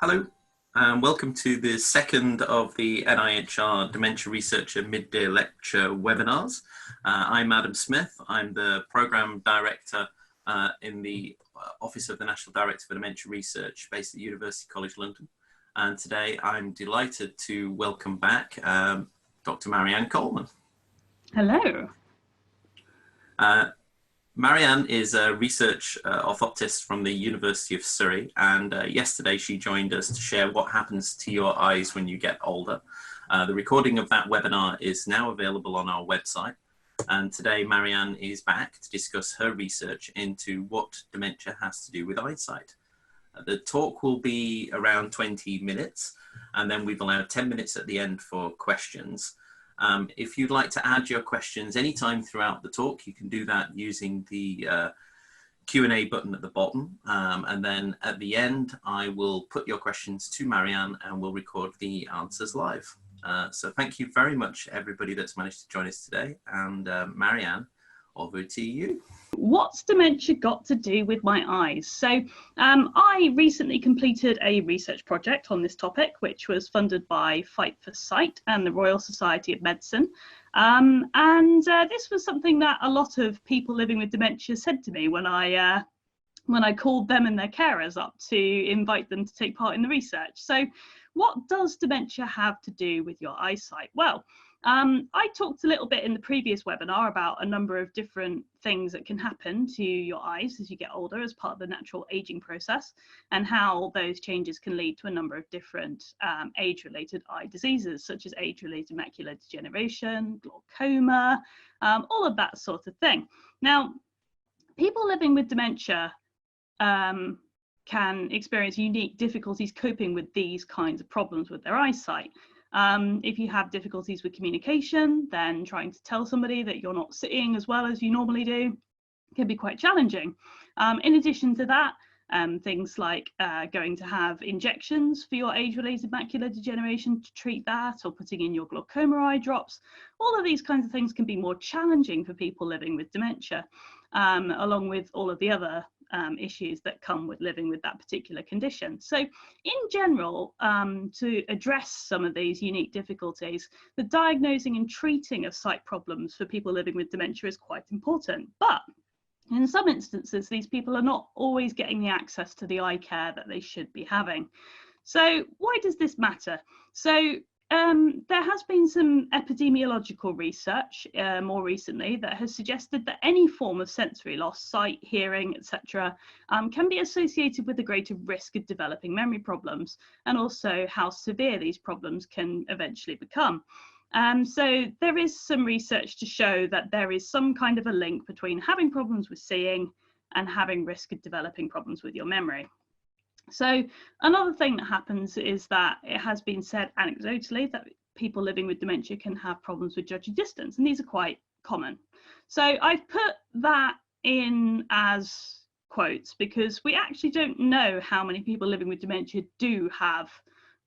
Hello, and welcome to the second of the NIHR Dementia Researcher Midday Lecture webinars. I'm Adam Smith. I'm the Programme Director in the Office of the National Director for Dementia Research based at University College London. And today I'm delighted to welcome back Dr. Marianne Coleman. Hello. Marianne is a research orthoptist from the University of Surrey, and yesterday she joined us to share what happens to your eyes when you get older. The recording of that webinar is now available on our website, and today Marianne is back to discuss her research into what dementia has to do with eyesight. The talk will be around 20 minutes, and then we've allowed 10 minutes at the end for questions. If you'd like to add your questions anytime throughout the talk, you can do that using the Q&A button at the bottom. And then at the end, I will put your questions to Marianne and we'll record the answers live. So thank you very much, everybody that's managed to join us today. And Marianne, over to you. What's dementia got to do with my eyes? So I recently completed a research project on this topic, which was funded by Fight for Sight and the Royal Society of Medicine. This was something that a lot of people living with dementia said to me when I called them and their carers up to invite them to take part in the research. So what does dementia have to do with your eyesight? Well, I talked a little bit in the previous webinar about a number of different things that can happen to your eyes as you get older as part of the natural aging process, and how those changes can lead to a number of different age-related eye diseases, such as age-related macular degeneration, glaucoma, all of that sort of thing. Now, people living with dementia can experience unique difficulties coping with these kinds of problems with their eyesight. If you have difficulties with communication, then trying to tell somebody that you're not seeing as well as you normally do can be quite challenging. In addition to that, things like going to have injections for your age-related macular degeneration to treat that, or putting in your glaucoma eye drops, all of these kinds of things can be more challenging for people living with dementia, along with all of the other issues that come with living with that particular condition. So in general, to address some of these unique difficulties, the diagnosing and treating of sight problems for people living with dementia is quite important. But in some instances, these people are not always getting the access to the eye care that they should be having. So why does this matter? So there has been some epidemiological research more recently that has suggested that any form of sensory loss, sight, hearing, etc., can be associated with a greater risk of developing memory problems, and also how severe these problems can eventually become. So there is some research to show that there is some kind of a link between having problems with seeing and having risk of developing problems with your memory. So another thing that happens is that it has been said anecdotally that people living with dementia can have problems with judging distance, and these are quite common. So I've put that in as quotes because we actually don't know how many people living with dementia do have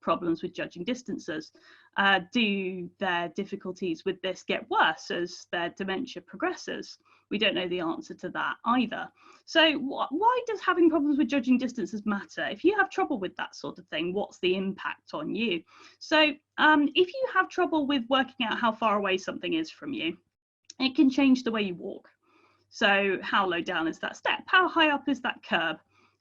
problems with judging distances. Do their difficulties with this get worse as their dementia progresses? We don't know the answer to that either. So why does having problems with judging distances matter? If you have trouble with that sort of thing, what's the impact on you? So if you have trouble with working out how far away something is from you, it can change the way you walk. So how low down is that step? How high up is that curb?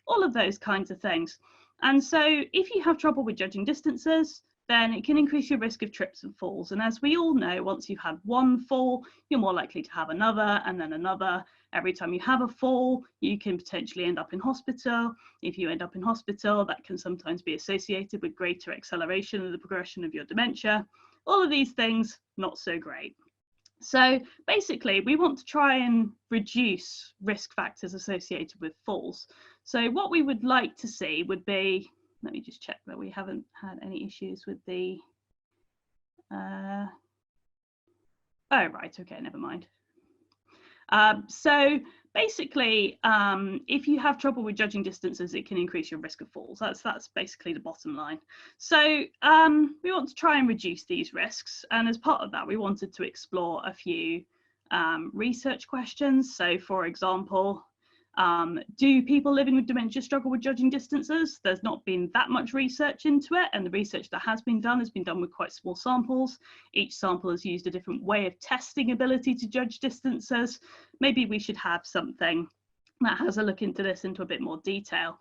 All of those kinds of things. And so if you have trouble with judging distances, then it can increase your risk of trips and falls. And as we all know, once you've had one fall, you're more likely to have another and then another. Every time you have a fall, you can potentially end up in hospital. If you end up in hospital, that can sometimes be associated with greater acceleration of the progression of your dementia. All of these things, not so great. So basically, we want to try and reduce risk factors associated with falls. So what we would like to see would be, let me just check that we haven't had any issues with the, oh, right, okay, never mind. So basically, if you have trouble with judging distances, it can increase your risk of falls. That's basically the bottom line. So we want to try and reduce these risks. And as part of that, we wanted to explore a few research questions. So for example, Do people living with dementia struggle with judging distances? There's not been that much research into it, and the research that has been done with quite small samples. Each sample has used a different way of testing ability to judge distances. Maybe we should have something that has a look into this into a bit more detail.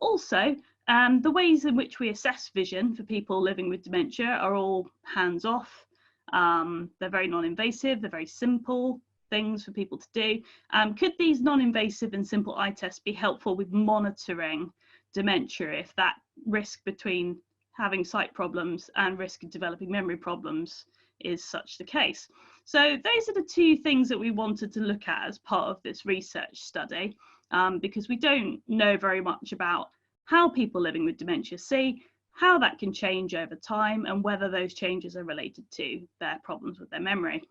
Also, the ways in which we assess vision for people living with dementia are all hands-off. They're very non-invasive, they're very simple things for people to do. Could these non-invasive and simple eye tests be helpful with monitoring dementia if that risk between having sight problems and risk of developing memory problems is such the case? So those are the two things that we wanted to look at as part of this research study, because we don't know very much about how people living with dementia see, how that can change over time, and whether those changes are related to their problems with their memory.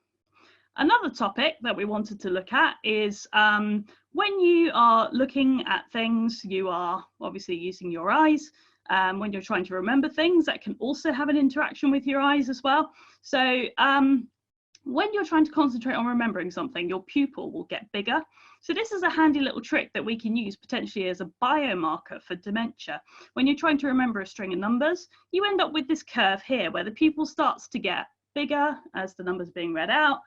Another topic that we wanted to look at is when you are looking at things, you are obviously using your eyes. When you're trying to remember things, that can also have an interaction with your eyes as well. So when you're trying to concentrate on remembering something, your pupil will get bigger. So this is a handy little trick that we can use potentially as a biomarker for dementia. When you're trying to remember a string of numbers, you end up with this curve here where the pupil starts to get bigger as the numbers are being read out.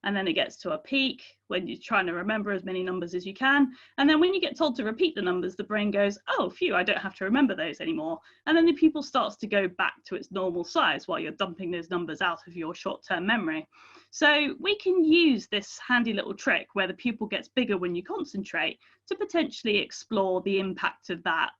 And then it gets to a peak when you're trying to remember as many numbers as you can. And then when you get told to repeat the numbers, the brain goes, oh, phew, I don't have to remember those anymore. And then the pupil starts to go back to its normal size while you're dumping those numbers out of your short-term memory. So we can use this handy little trick where the pupil gets bigger when you concentrate to potentially explore the impact of that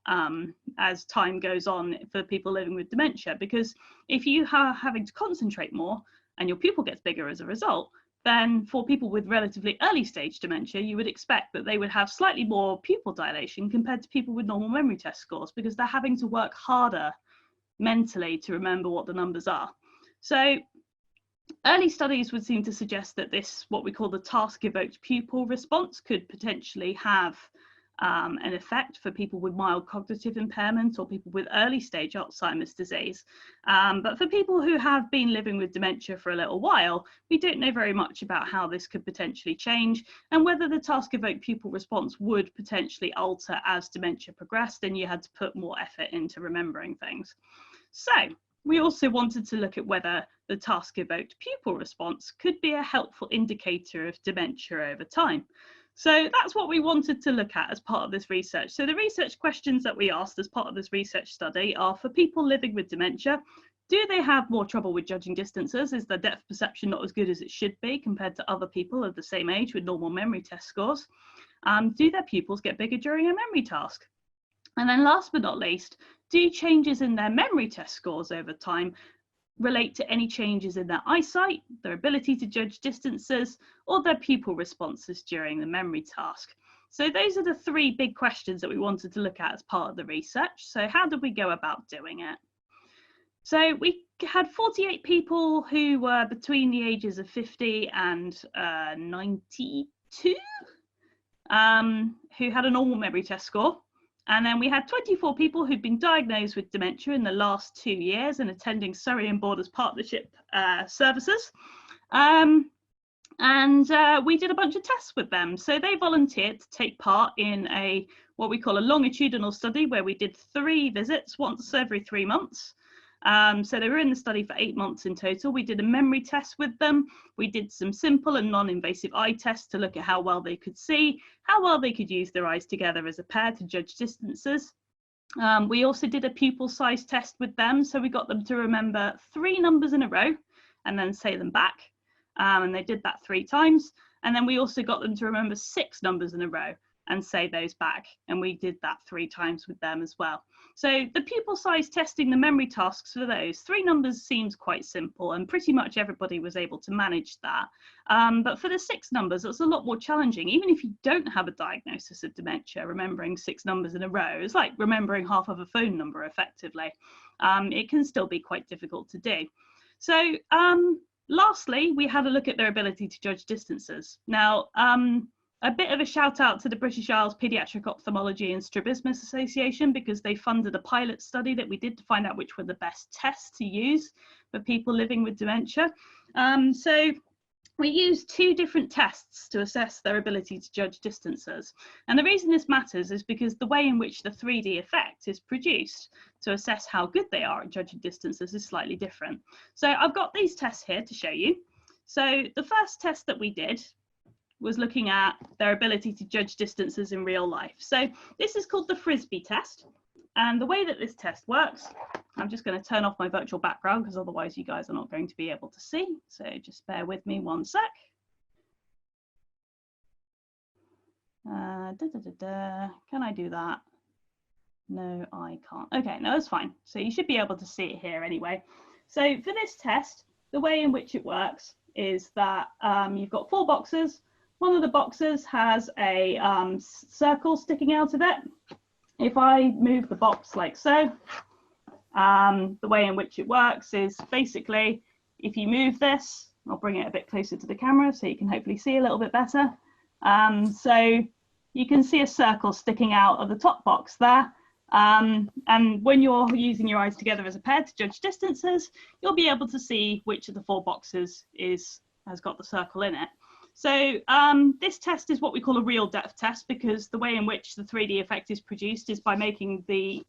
as time goes on for people living with dementia. Because if you are having to concentrate more and your pupil gets bigger as a result, then for people with relatively early stage dementia, you would expect that they would have slightly more pupil dilation compared to people with normal memory test scores, because they're having to work harder mentally to remember what the numbers are. So early studies would seem to suggest that this, what we call the task-evoked pupil response, could potentially have an effect for people with mild cognitive impairment or people with early stage Alzheimer's disease. But for people who have been living with dementia for a little while, we don't know very much about how this could potentially change and whether the task-evoked pupil response would potentially alter as dementia progressed and you had to put more effort into remembering things. So we also wanted to look at whether the task-evoked pupil response could be a helpful indicator of dementia over time. So that's what we wanted to look at as part of this research. So the research questions that we asked as part of this research study are: for people living with dementia, do they have more trouble with judging distances? Is their depth of perception not as good as it should be compared to other people of the same age with normal memory test scores? Do their pupils get bigger during a memory task? And then last but not least, do changes in their memory test scores over time relate to any changes in their eyesight, their ability to judge distances, or their pupil responses during the memory task? So those are the three big questions that we wanted to look at as part of the research. So how did we go about doing it? So we had 48 people who were between the ages of 50 and 92, who had a normal memory test score. And then we had 24 people who'd been diagnosed with dementia in the last 2 years and attending Surrey and Borders Partnership services. We did a bunch of tests with them. So they volunteered to take part in what we call a longitudinal study, where we did 3 visits once every 3 months. So they were in the study for 8 months in total. We did a memory test with them. We did some simple and non-invasive eye tests to look at how well they could see, how well they could use their eyes together as a pair to judge distances. We also did a pupil size test with them. So we got them to remember 3 numbers in a row and then say them back. And they did that 3 times. And then we also got them to remember 6 numbers in a row and say those back. And we did that 3 times with them as well. So the pupil size testing, the memory tasks for those 3 numbers seems quite simple, and pretty much everybody was able to manage that. But for the 6 numbers, it's a lot more challenging. Even if you don't have a diagnosis of dementia, remembering 6 numbers in a row is like remembering half of a phone number effectively. It can still be quite difficult to do. So lastly, we had a look at their ability to judge distances. Now, a bit of a shout out to the British Isles Paediatric Ophthalmology and Strabismus Association, because they funded a pilot study that we did to find out which were the best tests to use for people living with dementia. So we use two different tests to assess their ability to judge distances. And the reason this matters is because the way in which the 3D effect is produced to assess how good they are at judging distances is slightly different. So I've got these tests here to show you. So the first test that we did was looking at their ability to judge distances in real life. So this is called the Frisbee test. And the way that this test works, I'm just going to turn off my virtual background because otherwise you guys are not going to be able to see. So just bear with me one sec. Can I do that? No, I can't. Okay, no, that's fine. So you should be able to see it here anyway. So for this test, the way in which it works is that you've got 4 boxes. One of the boxes has a circle sticking out of it. If I move the box like so, the way in which it works is basically if you move this, I'll bring it a bit closer to the camera so you can hopefully see a little bit better. So you can see a circle sticking out of the top box there. And when you're using your eyes together as a pair to judge distances, you'll be able to see which of the 4 boxes has got the circle in it. So this test is what we call a real depth test because the way in which the 3D effect is produced is by making the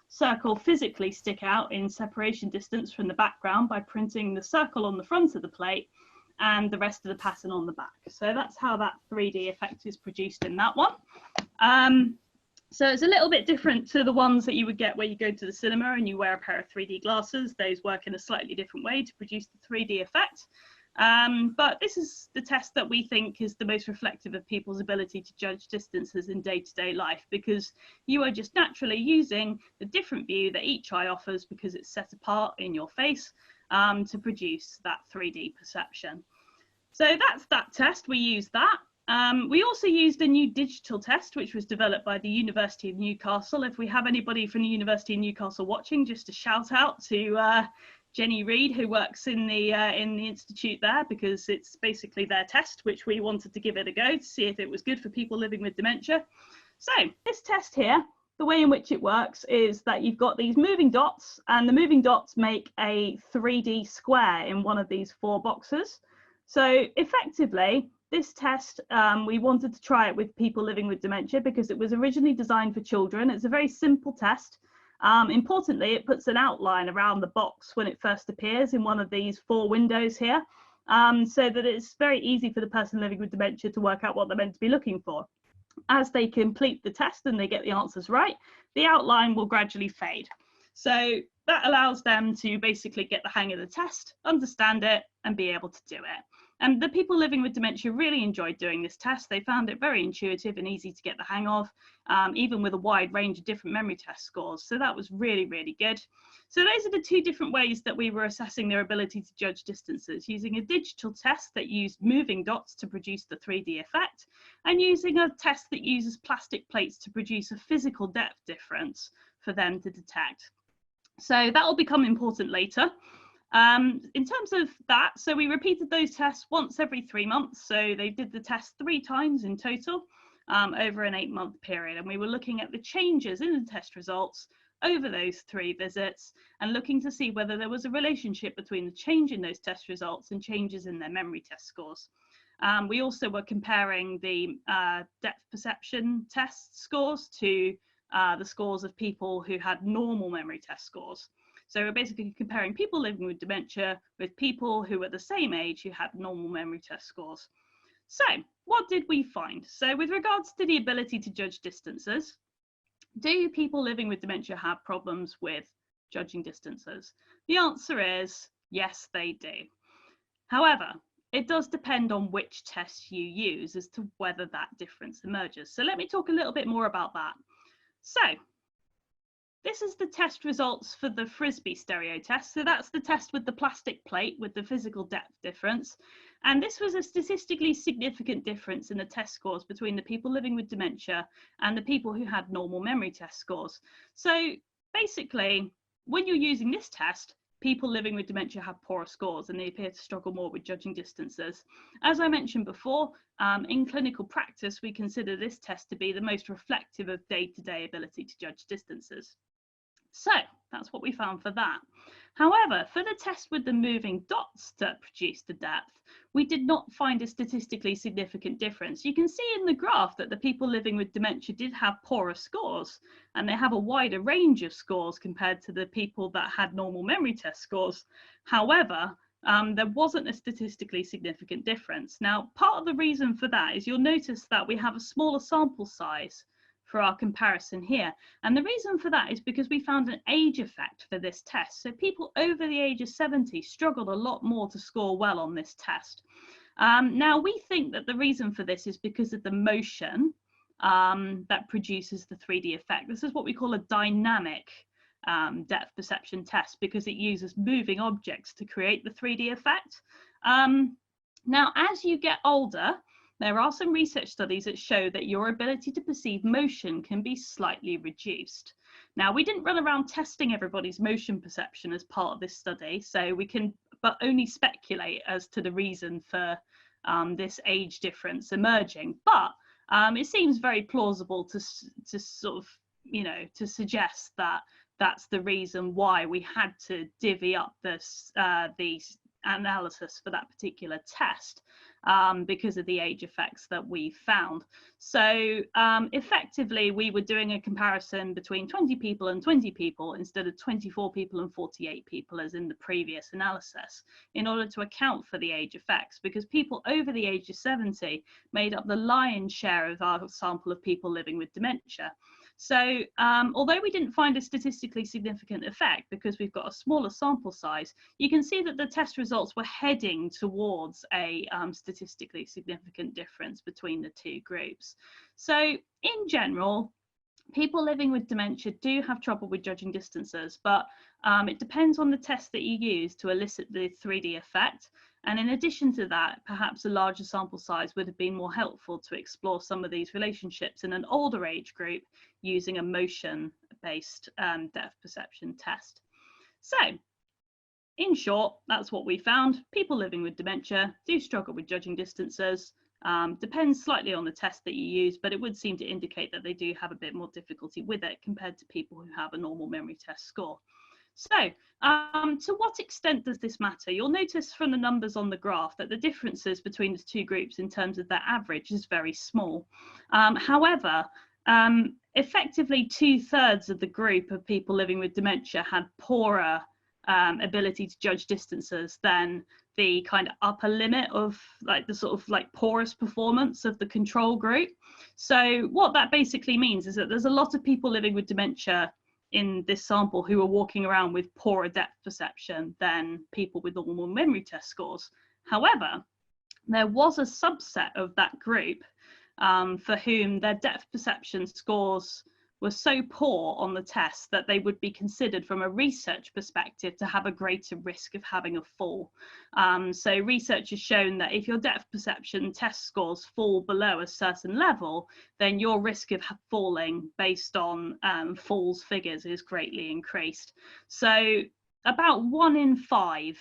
circle physically stick out in separation distance from the background by printing the circle on the front of the plate and the rest of the pattern on the back. So that's how that 3D effect is produced in that one. So it's a little bit different to the ones that you would get where you go to the cinema and you wear a pair of 3D glasses. Those work in a slightly different way to produce the 3D effect. But this is the test that we think is the most reflective of people's ability to judge distances in day-to-day life because you are just naturally using the different view that each eye offers because it's set apart in your face to produce that 3D perception. So that's that test. We use that. We also used a new digital test which was developed by the University of Newcastle. If we have anybody from the University of Newcastle watching, just a shout out to Jenny Reid, who works in the institute there, because it's basically their test, which we wanted to give it a go to see if it was good for people living with dementia. So this test here, the way in which it works is that you've got these moving dots, and the moving dots make a 3D square in one of these 4 boxes. So effectively, this test, we wanted to try it with people living with dementia because it was originally designed for children. It's a very simple test. Importantly, it puts an outline around the box when it first appears in one of these 4 windows here, so that it's very easy for the person living with dementia to work out what they're meant to be looking for. As they complete the test and they get the answers right, the outline will gradually fade. So that allows them to basically get the hang of the test, understand it, and be able to do it. And the people living with dementia really enjoyed doing this test. They found it very intuitive and easy to get the hang of, even with a wide range of different memory test scores. So that was really, really good. So those are the 2 different ways that we were assessing their ability to judge distances, using a digital test that used moving dots to produce the 3D effect, and using a test that uses plastic plates to produce a physical depth difference for them to detect. So that will become important later. In terms of that, so we repeated those tests once every 3 months. So they did the test 3 times in total over an 8-month period. And we were looking at the changes in the test results over those 3 visits and looking to see whether there was a relationship between the change in those test results and changes in their memory test scores. We also were comparing the depth perception test scores to the scores of people who had normal memory test scores. So we're basically comparing people living with dementia with people who were the same age who had normal memory test scores. So what did we find? So with regards to the ability to judge distances, do people living with dementia have problems with judging distances? The answer is yes, they do. However, it does depend on which test you use as to whether that difference emerges. So let me talk a little bit more about that. So this is the test results for the Frisbee stereo test. So that's the test with the plastic plate with the physical depth difference. And this was a statistically significant difference in the test scores between the people living with dementia and the people who had normal memory test scores. So basically, when you're using this test, people living with dementia have poorer scores and they appear to struggle more with judging distances. As I mentioned before, in clinical practice, we consider this test to be the most reflective of day-to-day ability to judge distances. So That's what we found for that. However, for the test with the moving dots that produced the depth, we did not find a statistically significant difference. You can see in the graph that the people living with dementia did have poorer scores, and they have a wider range of scores compared to the people that had normal memory test scores. However, there wasn't a statistically significant difference. Now, part of the reason for that is you'll notice that we have a smaller sample size for our comparison here. And the reason for that is because we found an age effect for this test. So people over the age of 70 struggled a lot more to score well on this test. Now, we think that the reason for this is because of the motion that produces the 3D effect. This is what we call a dynamic depth perception test, because it uses moving objects to create the 3D effect. Now, as you get older, there are some research studies that show that your ability to perceive motion can be slightly reduced. Now, we didn't run around testing everybody's motion perception as part of this study, so we can but only speculate as to the reason for this age difference emerging. But it seems very plausible to sort of, to suggest that that's the reason why we had to divvy up this the analysis for that particular test, because of the age effects that we found. So effectively, we were doing a comparison between 20 people and 20 people instead of 24 people and 48 people as in the previous analysis, in order to account for the age effects, because people over the age of 70 made up the lion's share of our sample of people living with dementia. So although we didn't find a statistically significant effect because we've got a smaller sample size, you can see that the test results were heading towards a statistically significant difference between the two groups. So in general, people living with dementia do have trouble with judging distances, but it depends on the test that you use to elicit the 3D effect. And in addition to that, perhaps a larger sample size would have been more helpful to explore some of these relationships in an older age group using a motion-based depth perception test. So, in short, that's what we found. People living with dementia do struggle with judging distances. Depends slightly on the test that you use, but it would seem to indicate that they do have a bit more difficulty with it compared to people who have a normal memory test score. So, to what extent does this matter? You'll notice from the numbers on the graph that the differences between the two groups in terms of their average is very small. However, effectively 2/3 of the group of people living with dementia had poorer ability to judge distances than the kind of upper limit of like the sort of like poorest performance of the control group. So what that basically means is that there's a lot of people living with dementia in this sample who are walking around with poorer depth perception than people with normal memory test scores. However, there was a subset of that group for whom their depth perception scores were so poor on the test that they would be considered from a research perspective to have a greater risk of having a fall. So research has shown that if your depth perception test scores fall below a certain level, then your risk of falling based on falls figures is greatly increased. So about 1 in 5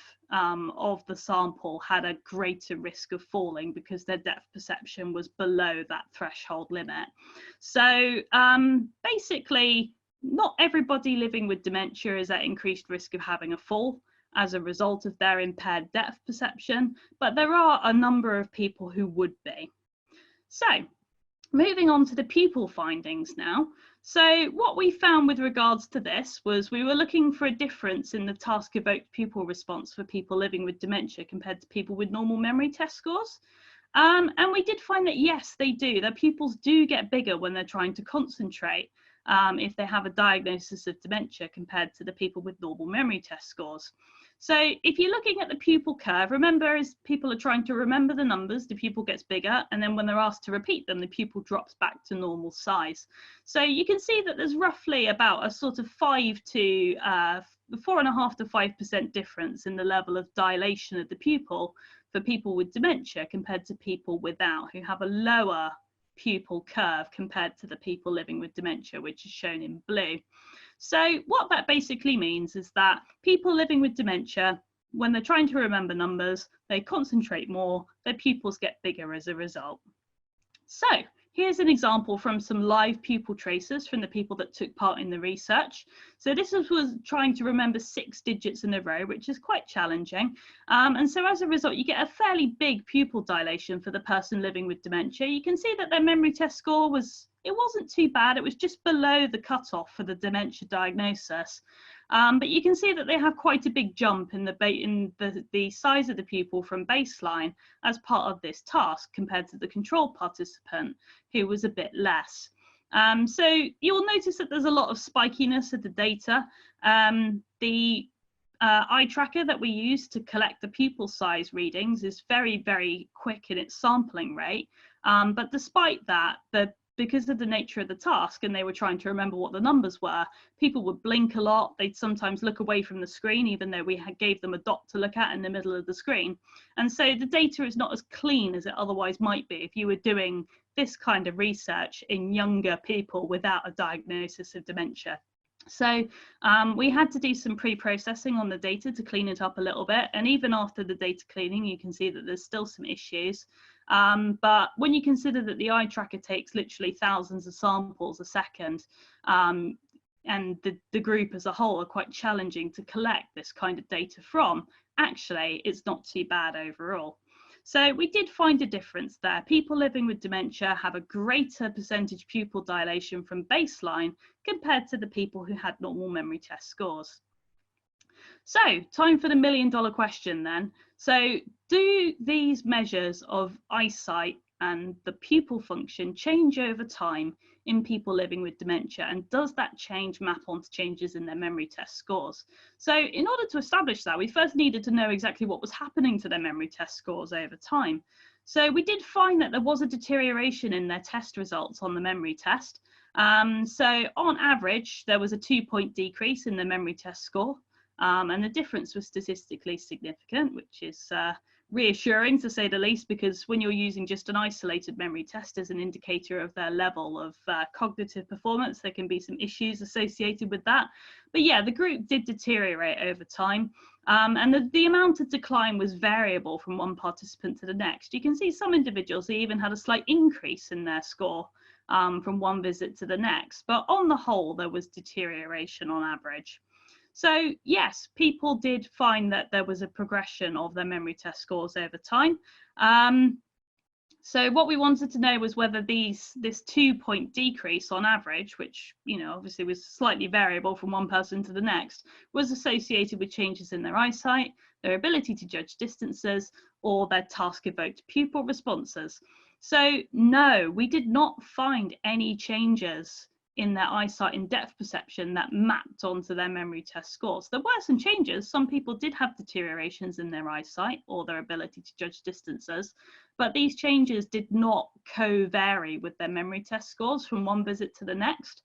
of the sample had a greater risk of falling because their depth perception was below that threshold limit. So basically, not everybody living with dementia is at increased risk of having a fall as a result of their impaired depth perception, but there are a number of people who would be. So moving on to the pupil findings now. So what we found with regards to this was we were looking for a difference in the task-evoked pupil response for people living with dementia compared to people with normal memory test scores. And we did find that, yes, they do. Their pupils do get bigger when they're trying to concentrate if they have a diagnosis of dementia compared to the people with normal memory test scores. So if you're looking at the pupil curve, remember as people are trying to remember the numbers, the pupil gets bigger, and then when they're asked to repeat them, the pupil drops back to normal size. So you can see that there's roughly about a sort of 4.5 to 5% difference in the level of dilation of the pupil for people with dementia compared to people without, who have a lower pupil curve compared to the people living with dementia, which is shown in blue. So what that basically means is that people living with dementia, when they're trying to remember numbers, they concentrate more, their pupils get bigger as a result. So here's an example from some live pupil traces from the people that took part in the research. So this was trying to remember 6 digits in a row, which is quite challenging. And so as a result, you get a fairly big pupil dilation for the person living with dementia. You can see that their memory test score wasn't too bad. It was just below the cutoff for the dementia diagnosis. But you can see that they have quite a big jump in the size of the pupil from baseline as part of this task compared to the control participant, who was a bit less. So you'll notice that there's a lot of spikiness of the data. The eye tracker that we use to collect the pupil size readings is very, very quick in its sampling rate. But despite that, because of the nature of the task, and they were trying to remember what the numbers were, people would blink a lot. They'd sometimes look away from the screen, even though we gave them a dot to look at in the middle of the screen. And so the data is not as clean as it otherwise might be if you were doing this kind of research in younger people without a diagnosis of dementia. So we had to do some pre-processing on the data to clean it up a little bit. And even after the data cleaning, you can see that there's still some issues. But when you consider that the eye tracker takes literally thousands of samples a second, and the group as a whole are quite challenging to collect this kind of data from, actually, it's not too bad overall. So we did find a difference there. People living with dementia have a greater percentage pupil dilation from baseline compared to the people who had normal memory test scores. So, time for the million-dollar question then. So, do these measures of eyesight and the pupil function change over time in people living with dementia? And does that change map onto changes in their memory test scores? So, in order to establish that, we first needed to know exactly what was happening to their memory test scores over time. So, we did find that there was a deterioration in their test results on the memory test. So, on average, there was a 2-point decrease in the memory test score. And the difference was statistically significant, which is reassuring to say the least, because when you're using just an isolated memory test as an indicator of their level of cognitive performance, there can be some issues associated with that. But yeah, the group did deteriorate over time. And the amount of decline was variable from one participant to the next. You can see some individuals, they even had a slight increase in their score from one visit to the next. But on the whole, there was deterioration on average. So yes, people did find that there was a progression of their memory test scores over time. So what we wanted to know was whether this 2-point decrease on average, which obviously was slightly variable from one person to the next, was associated with changes in their eyesight, their ability to judge distances, or their task-evoked pupil responses. So no, we did not find any changes in their eyesight and depth perception that mapped onto their memory test scores. There were some changes. Some people did have deteriorations in their eyesight or their ability to judge distances, but these changes did not co-vary with their memory test scores from one visit to the next.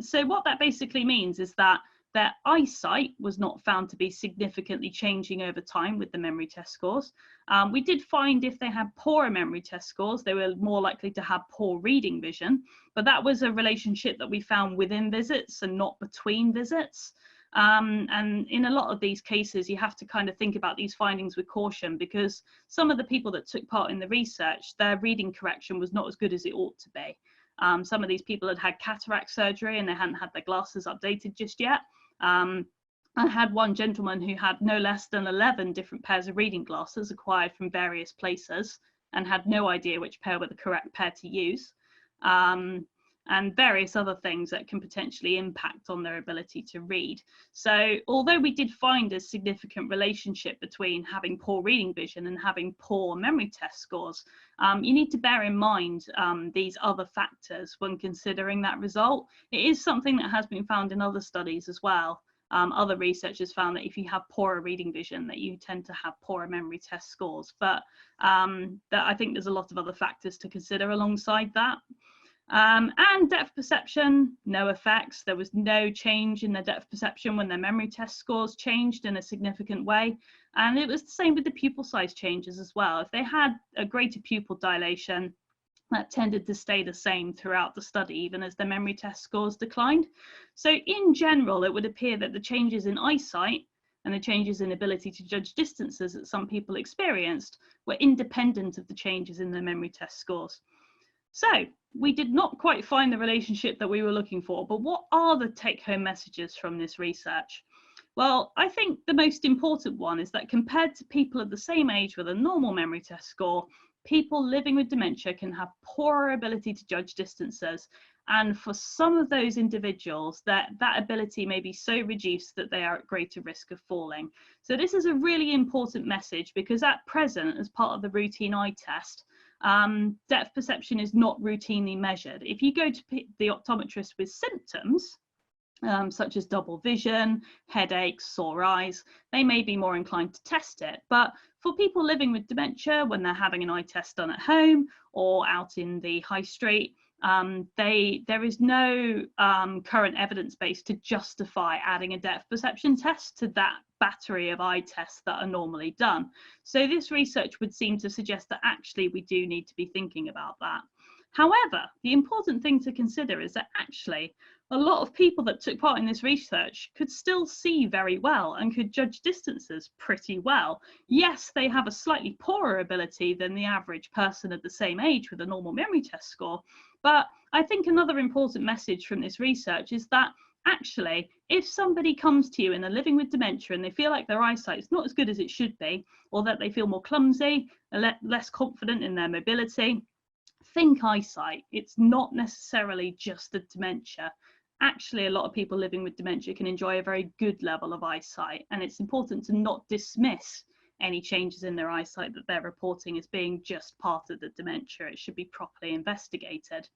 So what that basically means is that their eyesight was not found to be significantly changing over time with the memory test scores. We did find if they had poorer memory test scores, they were more likely to have poor reading vision, but that was a relationship that we found within visits and not between visits. And in a lot of these cases, you have to kind of think about these findings with caution, because some of the people that took part in the research, their reading correction was not as good as it ought to be. Some of these people had had cataract surgery and they hadn't had their glasses updated just yet. I had one gentleman who had no less than 11 different pairs of reading glasses acquired from various places and had no idea which pair were the correct pair to use, and various other things that can potentially impact on their ability to read. So although we did find a significant relationship between having poor reading vision and having poor memory test scores, you need to bear in mind these other factors when considering that result. It is something that has been found in other studies as well. Other researchers found that if you have poorer reading vision, that you tend to have poorer memory test scores. But I think there's a lot of other factors to consider alongside that. And depth perception, no effects. There was no change in their depth perception when their memory test scores changed in a significant way. And it was the same with the pupil size changes as well. If they had a greater pupil dilation, that tended to stay the same throughout the study, even as their memory test scores declined. So in general, it would appear that the changes in eyesight and the changes in ability to judge distances that some people experienced were independent of the changes in their memory test scores. So we did not quite find the relationship that we were looking for, but what are the take-home messages from this research? Well, I think the most important one is that compared to people of the same age with a normal memory test score, people living with dementia can have poorer ability to judge distances. And for some of those individuals, that ability may be so reduced that they are at greater risk of falling. So this is a really important message, because at present, as part of the routine eye test, depth perception is not routinely measured. If you go to the optometrist with symptoms, such as double vision, headaches, sore eyes, they may be more inclined to test it. But for people living with dementia, when they're having an eye test done at home or out in the high street, there is no current evidence base to justify adding a depth perception test to that battery of eye tests that are normally done. So this research would seem to suggest that actually we do need to be thinking about that. However, the important thing to consider is that actually a lot of people that took part in this research could still see very well and could judge distances pretty well. Yes, they have a slightly poorer ability than the average person of the same age with a normal memory test score. But I think another important message from this research is that actually, if somebody comes to you and they're living with dementia and they feel like their eyesight is not as good as it should be, or that they feel more clumsy, less confident in their mobility, think eyesight. It's not necessarily just the dementia. Actually, a lot of people living with dementia can enjoy a very good level of eyesight, and it's important to not dismiss any changes in their eyesight that they're reporting as being just part of the dementia. It should be properly investigated.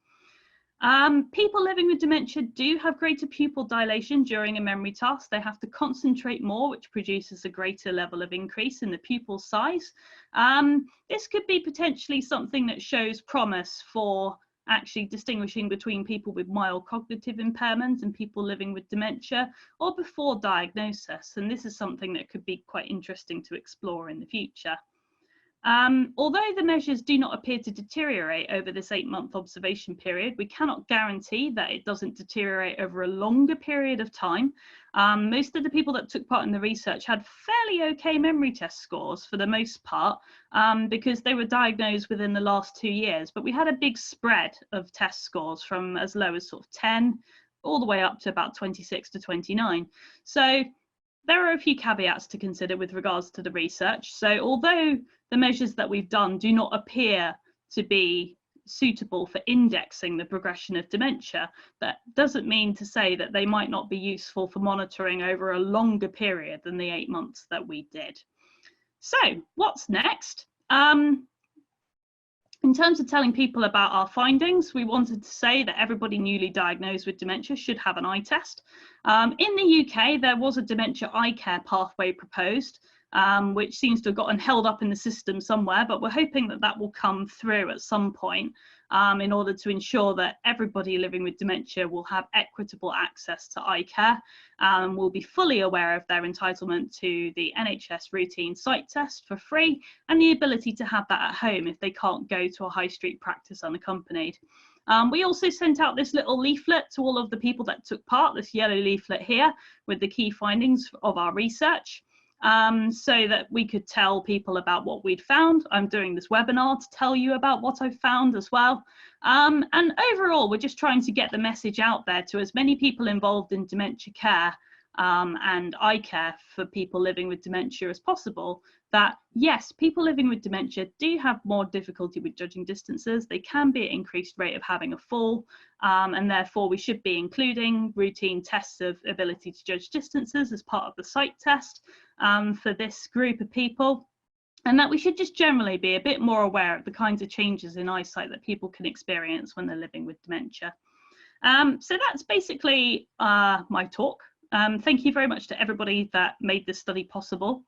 People living with dementia do have greater pupil dilation during a memory task. They have to concentrate more, which produces a greater level of increase in the pupil size. This could be potentially something that shows promise for actually distinguishing between people with mild cognitive impairment and people living with dementia, or before diagnosis. And this is something that could be quite interesting to explore in the future. Although the measures do not appear to deteriorate over this 8-month observation period, we cannot guarantee that it doesn't deteriorate over a longer period of time. Most of the people that took part in the research had fairly okay memory test scores for the most part, because they were diagnosed within the last 2 years. But we had a big spread of test scores from as low as sort of 10 all the way up to about 26 to 29. So there are a few caveats to consider with regards to the research. So although the measures that we've done do not appear to be suitable for indexing the progression of dementia, that doesn't mean to say that they might not be useful for monitoring over a longer period than the 8 months that we did. So what's next? In terms of telling people about our findings, we wanted to say that everybody newly diagnosed with dementia should have an eye test. In the UK, there was a dementia eye care pathway proposed, which seems to have gotten held up in the system somewhere, but we're hoping that that will come through at some point in order to ensure that everybody living with dementia will have equitable access to eye care and will be fully aware of their entitlement to the NHS routine sight test for free and the ability to have that at home if they can't go to a high street practice unaccompanied. We also sent out this little leaflet to all of the people that took part, this yellow leaflet here with the key findings of our research, so that we could tell people about what we'd found. I'm doing this webinar to tell you about what I've found as well. And overall, we're just trying to get the message out there to as many people involved in dementia care and eye care for people living with dementia as possible, that yes, people living with dementia do have more difficulty with judging distances. They can be at increased rate of having a fall, and therefore we should be including routine tests of ability to judge distances as part of the sight test for this group of people, and that we should just generally be a bit more aware of the kinds of changes in eyesight that people can experience when they're living with dementia. So that's basically my talk. Thank you very much to everybody that made this study possible,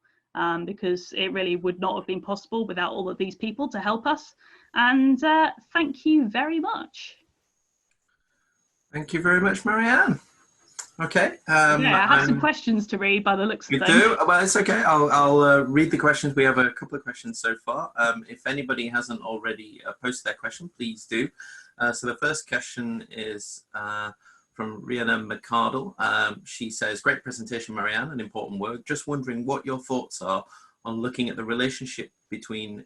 because it really would not have been possible without all of these people to help us. And thank you very much. Thank you very much, Marianne. Okay. Yeah, I have some questions to read by the looks of you them. do? Well, it's okay. I'll read the questions. We have a couple of questions so far. If anybody hasn't already posted their question, please do. So the first question is from Rihanna McCardle. She says, great presentation, Marianne, an important work. Just wondering what your thoughts are on looking at the relationship between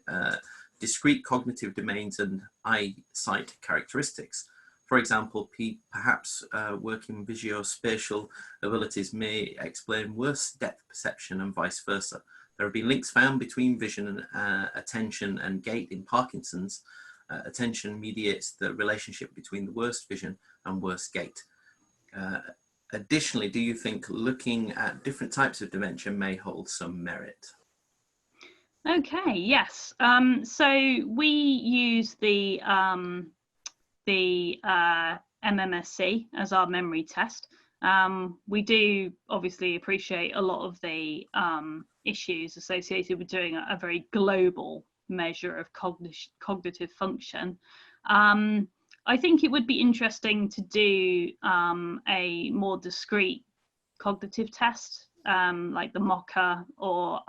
discrete cognitive domains and eyesight characteristics. For example, perhaps working visuospatial abilities may explain worse depth perception and vice versa. There have been links found between vision and attention and gait in Parkinson's. Attention mediates the relationship between the worst vision and worst gait. Additionally, do you think looking at different types of dementia may hold some merit? Okay, yes. So we use the MMSC as our memory test. We do obviously appreciate a lot of the issues associated with doing a very global measure of cognitive function. I think it would be interesting to do a more discrete cognitive test, like the MOCA or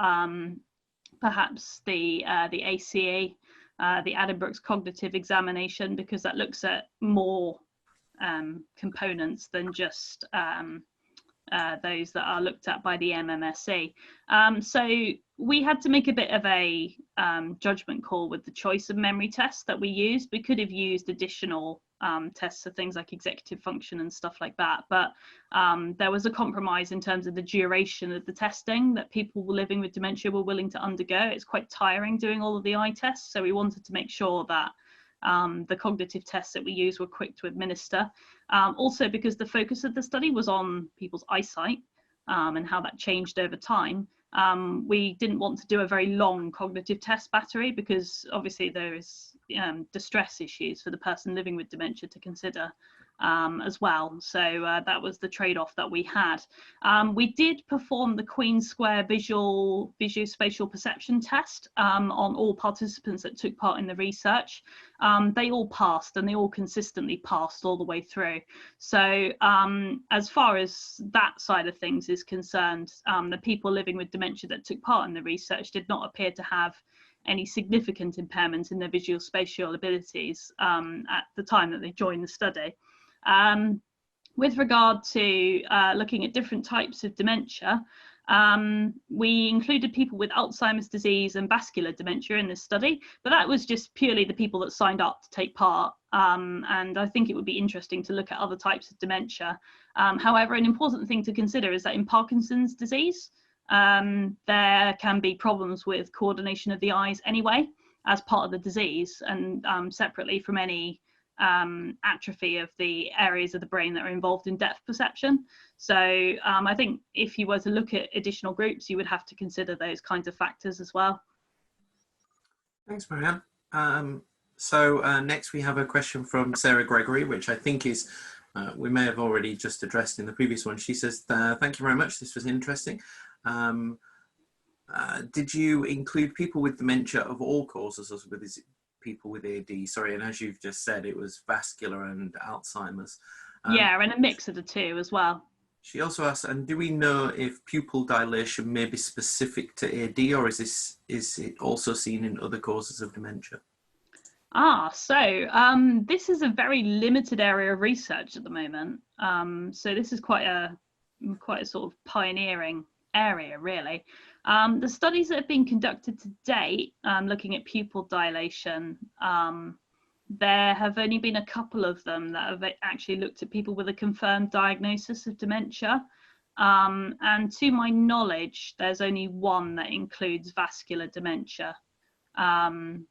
perhaps the ACE, the Addenbrook's cognitive examination, because that looks at more components than just those that are looked at by the MMSC. So we had to make a bit of a judgment call with the choice of memory tests that we used. We could have used additional tests of things like executive function and stuff like that, but there was a compromise in terms of the duration of the testing that people living with dementia were willing to undergo. It's quite tiring doing all of the eye tests, so we wanted to make sure that the cognitive tests that we use were quick to administer. Also because the focus of the study was on people's eyesight and how that changed over time. We didn't want to do a very long cognitive test battery because obviously there is distress issues for the person living with dementia to consider as well. So that was the trade-off that we had. We did perform the Queen Square visuospatial perception test on all participants that took part in the research. They all passed, and they all consistently passed all the way through. So as far as that side of things is concerned, the people living with dementia that took part in the research did not appear to have any significant impairment in their visuospatial abilities at the time that they joined the study. With regard to looking at different types of dementia, we included people with Alzheimer's disease and vascular dementia in this study, but that was just purely the people that signed up to take part. And I think it would be interesting to look at other types of dementia. However, an important thing to consider is that in Parkinson's disease, there can be problems with coordination of the eyes anyway, as part of the disease, and separately from any atrophy of the areas of the brain that are involved in depth perception. So I think if you were to look at additional groups, you would have to consider those kinds of factors as well. Thanks, Marianne. Next we have a question from Sarah Gregory, which I think is, we may have already just addressed in the previous one. She says, thank you very much, this was interesting. Did you include people with dementia of all causes, or with people with AD? Sorry, and as you've just said, it was vascular and Alzheimer's. Yeah, and a mix of the two as well. She also asked, and do we know if pupil dilation may be specific to AD, or is it also seen in other causes of dementia? So this is a very limited area of research at the moment. So this is quite a sort of pioneering area, really. The studies that have been conducted to date, looking at pupil dilation, there have only been a couple of them that have actually looked at people with a confirmed diagnosis of dementia. And to my knowledge, there's only one that includes vascular dementia.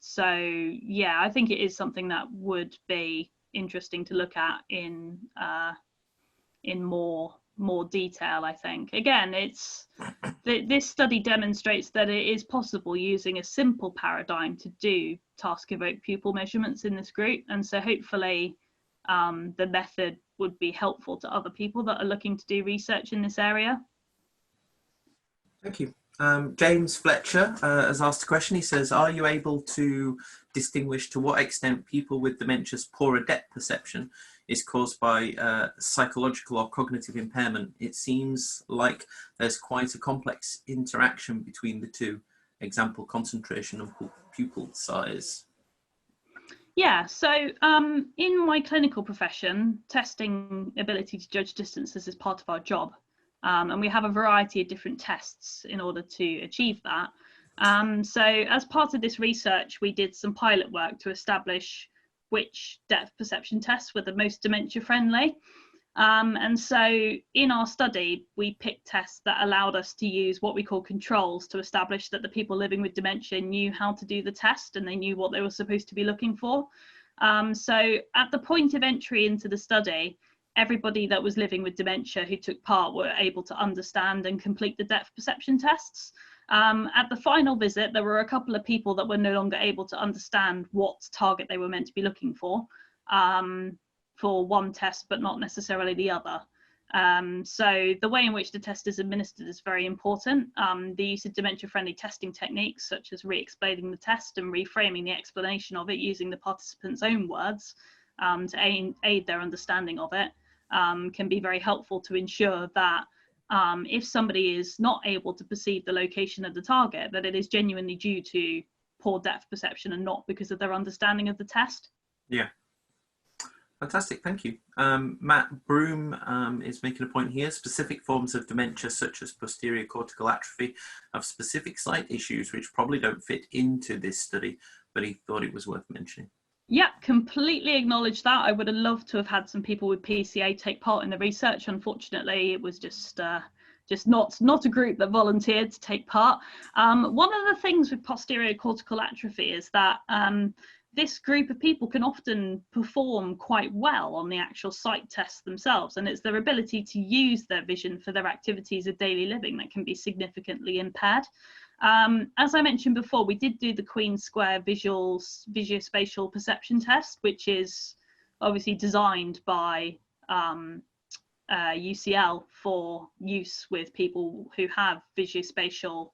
So yeah, I think it is something that would be interesting to look at in more detail. I think again, this study demonstrates that it is possible using a simple paradigm to do task evoked pupil measurements in this group, and so hopefully the method would be helpful to other people that are looking to do research in this area. Thank you. James Fletcher has asked a question. He says, are you able to distinguish to what extent people with dementia's poorer depth perception is caused by psychological or cognitive impairment? It seems like there's quite a complex interaction between the two. Example, concentration and pupil size. Yeah, so in my clinical profession, testing ability to judge distances is part of our job. And we have a variety of different tests in order to achieve that. So as part of this research, we did some pilot work to establish which depth perception tests were the most dementia friendly. And so in our study, we picked tests that allowed us to use what we call controls to establish that the people living with dementia knew how to do the test and they knew what they were supposed to be looking for. So at the point of entry into the study, everybody that was living with dementia who took part were able to understand and complete the depth perception tests. At the final visit, there were a couple of people that were no longer able to understand what target they were meant to be looking for one test, but not necessarily the other. So the way in which the test is administered is very important. The use of dementia-friendly testing techniques, such as re-explaining the test and reframing the explanation of it using the participants' own words to aid their understanding of it, can be very helpful to ensure that if somebody is not able to perceive the location of the target, that it is genuinely due to poor depth perception and not because of their understanding of the test. Yeah. Fantastic, thank you. Matt Broom is making a point here. Specific forms of dementia, such as posterior cortical atrophy, have specific sight issues which probably don't fit into this study, but he thought it was worth mentioning. Yeah, completely acknowledge that. I would have loved to have had some people with PCA take part in the research. Unfortunately, it was just not a group that volunteered to take part. One of the things with posterior cortical atrophy is that this group of people can often perform quite well on the actual sight tests themselves, and it's their ability to use their vision for their activities of daily living that can be significantly impaired. As I mentioned before, we did do the Queen Square visuospatial perception test, which is obviously designed by UCL for use with people who have visuospatial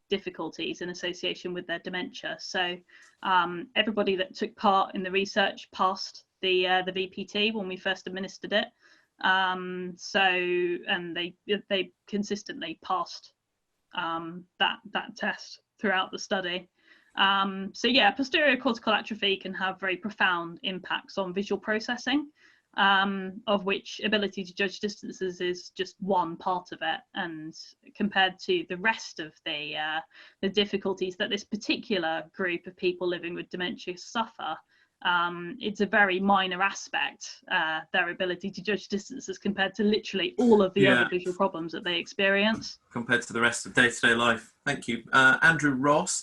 difficulties in association with their dementia. So everybody that took part in the research passed the VPT when we first administered it. And they consistently passed that test throughout the study. So yeah, posterior cortical atrophy can have very profound impacts on visual processing, of which ability to judge distances is just one part of it. And compared to the rest of the difficulties that this particular group of people living with dementia suffer, it's a very minor aspect, their ability to judge distances compared to literally all of the other visual problems that they experience. Compared to the rest of day-to-day life. Thank you. Andrew Ross,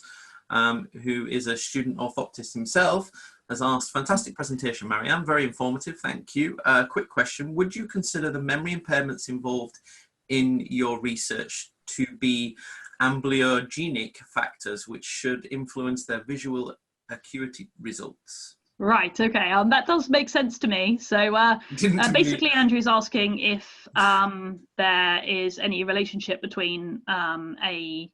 who is a student orthoptist himself, has asked, fantastic presentation, Marianne, very informative, thank you. Quick question, would you consider the memory impairments involved in your research to be amblyogenic factors which should influence their visual acuity results? Right, okay, that does make sense to me. So basically Andrew's asking if there is any relationship between a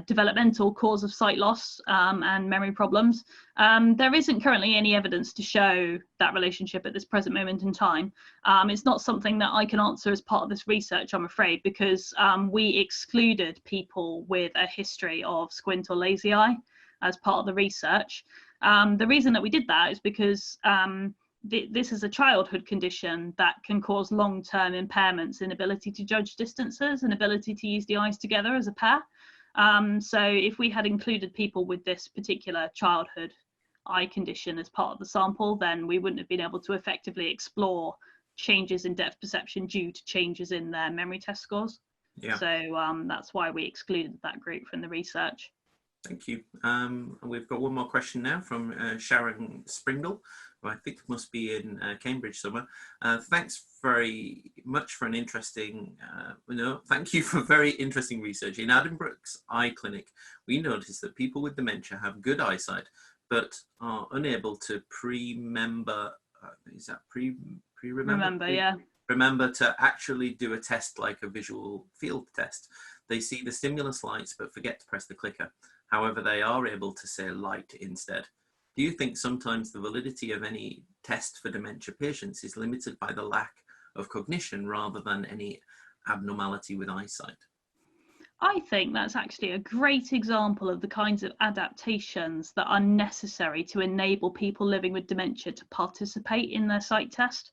developmental cause of sight loss and memory problems. There isn't currently any evidence to show that relationship at this present moment in time. It's not something that I can answer as part of this research, I'm afraid, because we excluded people with a history of squint or lazy eye as part of the research. The reason that we did that is because this is a childhood condition that can cause long-term impairments in ability to judge distances and ability to use the eyes together as a pair. So if we had included people with this particular childhood eye condition as part of the sample, then we wouldn't have been able to effectively explore changes in depth perception due to changes in their memory test scores. Yeah. So that's why we excluded that group from the research. Thank you. We've got one more question now from Sharon Springle, who I think must be in Cambridge somewhere. Thanks very much for an interesting, thank you for very interesting research. In Addenbrooke's eye clinic, we noticed that people with dementia have good eyesight, but are unable to remember to actually do a test like a visual field test. They see the stimulus lights, but forget to press the clicker. However, they are able to say light instead. Do you think sometimes the validity of any test for dementia patients is limited by the lack of cognition rather than any abnormality with eyesight? I think that's actually a great example of the kinds of adaptations that are necessary to enable people living with dementia to participate in their sight test.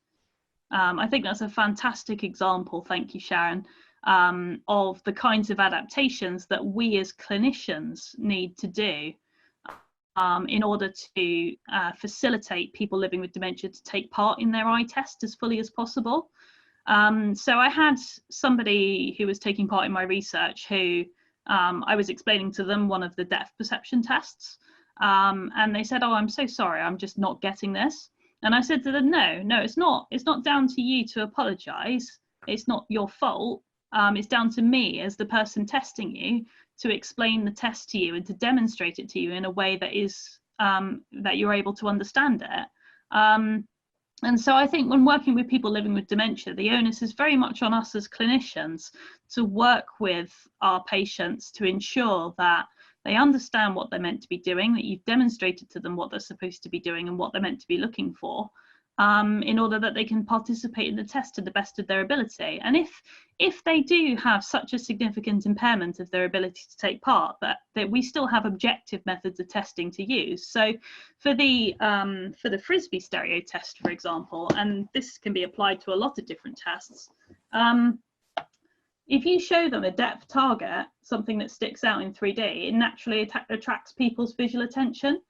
I think that's a fantastic example. Thank you, Sharon. of the kinds of adaptations that we as clinicians need to do in order to facilitate people living with dementia to take part in their eye test as fully as possible. So I had somebody who was taking part in my research who I was explaining to them one of the depth perception tests, and they said, "Oh, I'm so sorry, I'm just not getting this." And I said to them, no, it's not down to you to apologize. It's not your fault. It's down to me as the person testing you to explain the test to you and to demonstrate it to you in a way that is that you're able to understand it. And so I think when working with people living with dementia, the onus is very much on us as clinicians to work with our patients to ensure that they understand what they're meant to be doing, that you've demonstrated to them what they're supposed to be doing and what they're meant to be looking for, in order that they can participate in the test to the best of their ability. And if they do have such a significant impairment of their ability to take part, that we still have objective methods of testing to use. So for the Frisbee stereo test, for example, and this can be applied to a lot of different tests, if you show them a depth target, something that sticks out in 3D, it naturally attracts people's visual attention,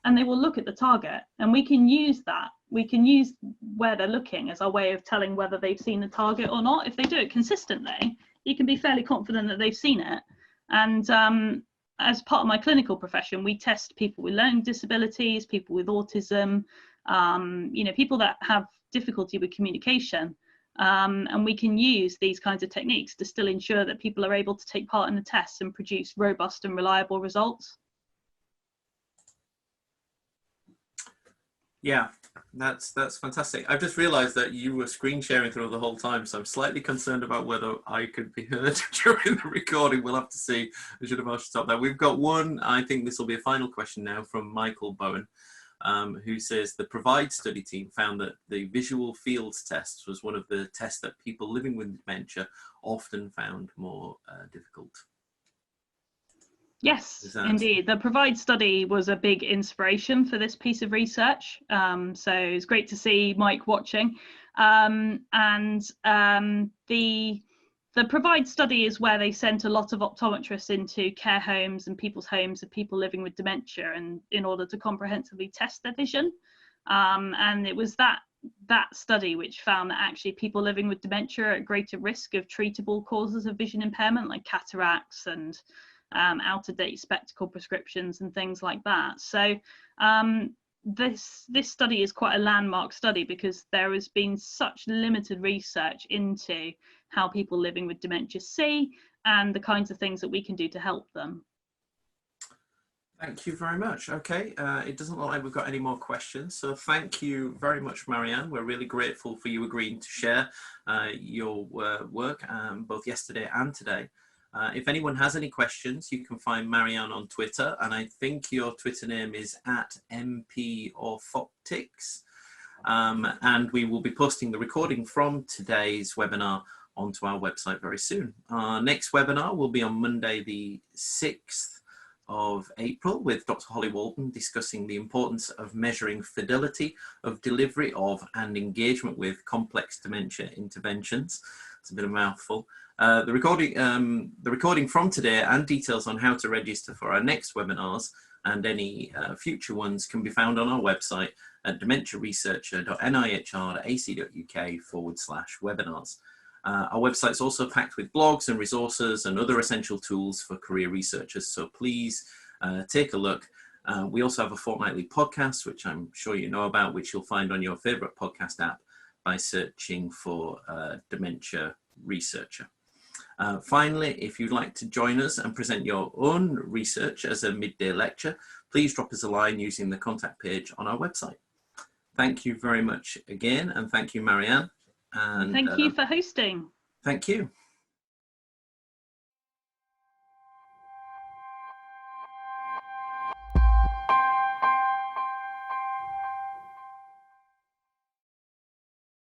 and they will look at the target, and we can use that. We can use where they're looking as our way of telling whether they've seen the target or not. If they do it consistently, you can be fairly confident that they've seen it. And as part of my clinical profession, we test people with learning disabilities, people with autism, people that have difficulty with communication. And we can use these kinds of techniques to still ensure that people are able to take part in the tests and produce robust and reliable results. Yeah, that's fantastic. I've just realized that you were screen sharing through the whole time, so I'm slightly concerned about whether I could be heard during the recording. We'll have to see. I should have asked to stop that. We've got one, I think this will be a final question now, from Michael Bowen, who says the PROVIDE study team found that the visual fields test was one of the tests that people living with dementia often found more difficult. Yes, indeed. The PROVIDE study was a big inspiration for this piece of research. So it's great to see Mike watching. The PROVIDE study is where they sent a lot of optometrists into care homes and people's homes of people living with dementia, and in order to comprehensively test their vision. And it was that study which found that actually people living with dementia are at greater risk of treatable causes of vision impairment, like cataracts and out-of-date spectacle prescriptions and things like that. So this study is quite a landmark study because there has been such limited research into how people living with dementia see and the kinds of things that we can do to help them. Thank you very much. Okay, it doesn't look like we've got any more questions, so thank you very much, Marianne. We're really grateful for you agreeing to share your work both yesterday and today. If anyone has any questions, you can find Marianne on Twitter, and I think your Twitter name is @MP-Orthoptics. And we will be posting the recording from today's webinar onto our website very soon. Our next webinar will be on Monday, the 6th of April, with Dr. Holly Walton discussing the importance of measuring fidelity of delivery of and engagement with complex dementia interventions. It's a bit of a mouthful. The recording from today and details on how to register for our next webinars and any future ones can be found on our website at dementiaresearcher.nihr.ac.uk/webinars. Our website's also packed with blogs and resources and other essential tools for career researchers, so please take a look. We also have a fortnightly podcast, which I'm sure you know about, which you'll find on your favourite podcast app by searching for Dementia Researcher. Finally, if you'd like to join us and present your own research as a midday lecture, please drop us a line using the contact page on our website. Thank you very much again, and thank you, Marianne. And thank you for hosting. Thank you.